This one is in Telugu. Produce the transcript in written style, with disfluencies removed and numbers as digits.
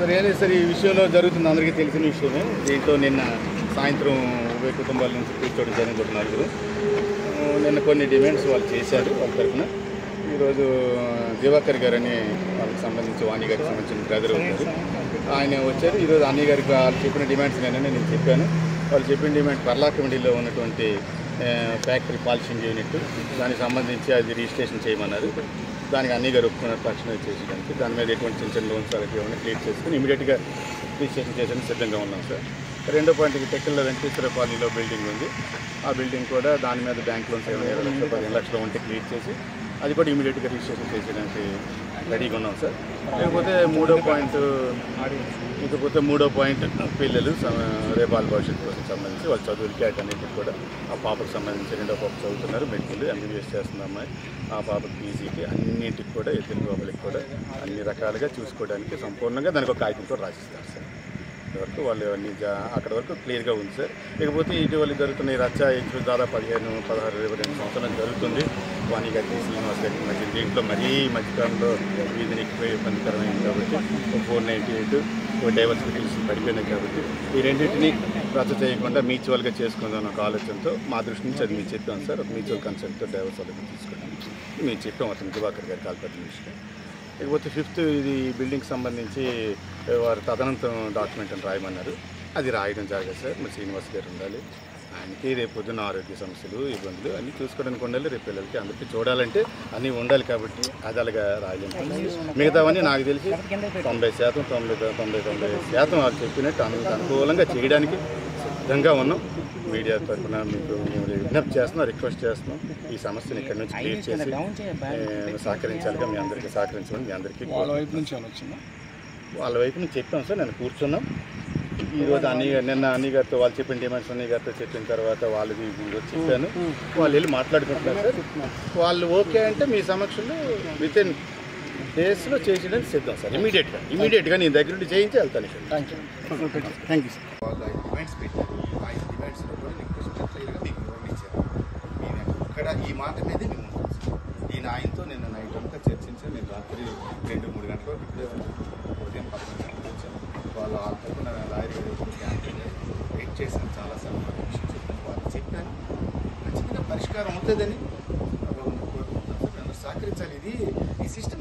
సార్ ఈ విషయంలో జరుగుతుంది అందరికీ తెలిసిన విషయమే. దీంట్లో నిన్న సాయంత్రం ఉభయ కుటుంబాల నుంచి కూర్చోవడం జరిగింది ఒక నలుగురు. నిన్న కొన్ని డిమాండ్స్ వాళ్ళు చేశారు వాళ్ళ తరఫున. ఈరోజు దివాకర్ గారు అని వాళ్ళకి సంబంధించి వాణి గారికి సంబంధించిన బ్రదర్ అవుతారు, ఆయన వచ్చారు. ఈరోజు అన్నయ్య గారికి వాళ్ళు చెప్పిన డిమాండ్స్ నేను చెప్పాను. వాళ్ళు చెప్పిన డిమాండ్ పర్లాకమిడిలో ఉన్నటువంటి ఫ్యాక్టరీ పాలిషింగ్ యూనిట్, దానికి సంబంధించి అది రిజిస్ట్రేషన్ చేయమన్నారు. దానికి అన్నయ్య గారు ఒప్పుకున్నారు తక్షణమే చేసేయడానికి. దాని మీద ఎటువంటి చిన్న చిన్న లోన్స్ అలాంటివి ఏమైనా క్లియర్ చేసుకుని ఇమీడియట్గా రిజిస్ట్రేషన్ చేయడానికి సిద్ధంగా ఉన్నాం సార్. రెండో పాయింట్కి టెక్కల్లో వెంకటేశ్వర కాలనీలో బిల్డింగ్ ఉంది. ఆ బిల్డింగ్ కూడా దాని మీద బ్యాంక్ లోన్స్ ఏమైనా 20 లక్షలు 15 లక్షలు ఉంటే క్లియర్ చేసి అది కూడా ఇమీడియట్గా రిజిస్ట్రేషన్ చేసేయడానికి రెడీగా ఉన్నాం సార్. లేకపోతే మూడో పాయింట్ పిల్లలు రేపాల భవిష్యత్తు కోసం సంబంధించి వాళ్ళ చదువులకి అన్నింటికి కూడా ఆ పాపకు సంబంధించి రెండో పాప చదువుతున్నారు, మెడికల్ ఎంబీబీఎస్ చేస్తున్న అమ్మాయి. ఆ పాపకి పీజీకి అన్నింటికి కూడా ఇద్దరు పాపలకి కూడా అన్ని రకాలుగా చూసుకోవడానికి సంపూర్ణంగా దానికి ఒక కాగితం కూడా రాసిస్తారు సార్. వరకు వాళ్ళు అన్ని అక్కడ వరకు క్లియర్గా ఉంది సార్. లేకపోతే ఇటీవల జరుగుతున్న ఈ రచ్చ దాదాపు 15, 16, 22 సంవత్సరాలు జరుగుతుంది. వాణి గారికి శ్రీనివాస్ గారికి మధ్య దీంట్లో మరీ మధ్యకాలంలో వీధిని ఎక్కువ ఇబ్బందికరమైంది కాబట్టి 498 డైవర్స్ పిటిషన్ పడిపోయినాయి కాబట్టి ఈ రెండింటినీ రచ్చ చేయకుండా మ్యూచువల్గా చేసుకుందాం ఒక ఆలోచనతో మా దృష్టి నుంచి అది మేము చెప్పాం సార్. ఒక మ్యూచువల్ కన్సెంట్తో డైవర్స్ వాళ్ళకి తీసుకోవడం మేము చెప్పాం అతను దివాకర్ గారి కాల్పట్టిన విషయం. లేకపోతే 5th ఇది బిల్డింగ్కి సంబంధించి వారు తదనంతరం డాక్యుమెంట్ అని రాయమన్నారు. అది రాయడం జరగదు సార్. మరి శ్రీనివాస్ గారు ఉండాలి, ఆయనకి రేపు పొద్దున్న ఆరోగ్య సమస్యలు ఇబ్బందులు అన్నీ చూసుకోవడానికి ఉండాలి. రేపు పిల్లలకి అందరికీ చూడాలంటే అన్నీ ఉండాలి కాబట్టి అది అలాగా రాయలేము. మిగతావన్నీ నాకు తెలిసి 90%, 90% వాళ్ళు చెప్పినట్టు అనుకూలంగా చేయడానికి సిద్ధంగా ఉన్నాం. మీడియా తరఫున మీకు మేము విజ్ఞప్తి చేస్తున్నాం, రిక్వెస్ట్ చేస్తున్నాం. ఈ సమస్యను ఇక్కడి నుంచి క్లియర్ చేసి సహకరించాలిగా మీ అందరికీ సహకరించమని మీ అందరికీ వాళ్ళ వైపు నుంచి చెప్పాం సార్. నేను కూర్చున్నాం ఈరోజు నిన్న అన్నయ్య గారితో వాళ్ళు చెప్పిన డిమాండ్స్ అన్నయ్య గారితో చెప్పిన తర్వాత వాళ్ళకి చెప్పాను. వాళ్ళు వెళ్ళి మాట్లాడుకుంటున్నారు సార్. వాళ్ళు ఓకే అంటే మీ సమక్షంలో వితిన్ డేస్లో చేసేయడానికి సిద్ధం సార్. ఇమీడియట్గా నేను దగ్గర నుండి చేయించి వెళ్తాను సార్. Thank you sir. వాళ్ళు 5 డిమాండ్స్ పెట్టారు. 5 డిమాండ్స్లో కూడా నేను క్వశ్చన్ క్లియర్గా మీకు వివరించాను. నేను ఇక్కడ ఈ మాట మీదే మేము ఉంటాం సార్. నేను ఆయనతో నిన్న నైట్ అంతా చర్చించాను. నేను రాత్రి 2-3 గంటల వరకు ఇక్కడే ఉదయం 11 గంటలకు వచ్చాను. వాళ్ళు ఆ తరఫున లాయర్ గారు క్యాంటీన్ వెయిట్ చేశాను చాలాసార్లు. మా విషయం చెప్పాను, వాళ్ళు చెప్పాను ఖచ్చితంగా పరిష్కారం అవుతుందని కోరుకుంటున్నాను సార్. నన్ను సహకరించాలి. ఈ సిస్టమ్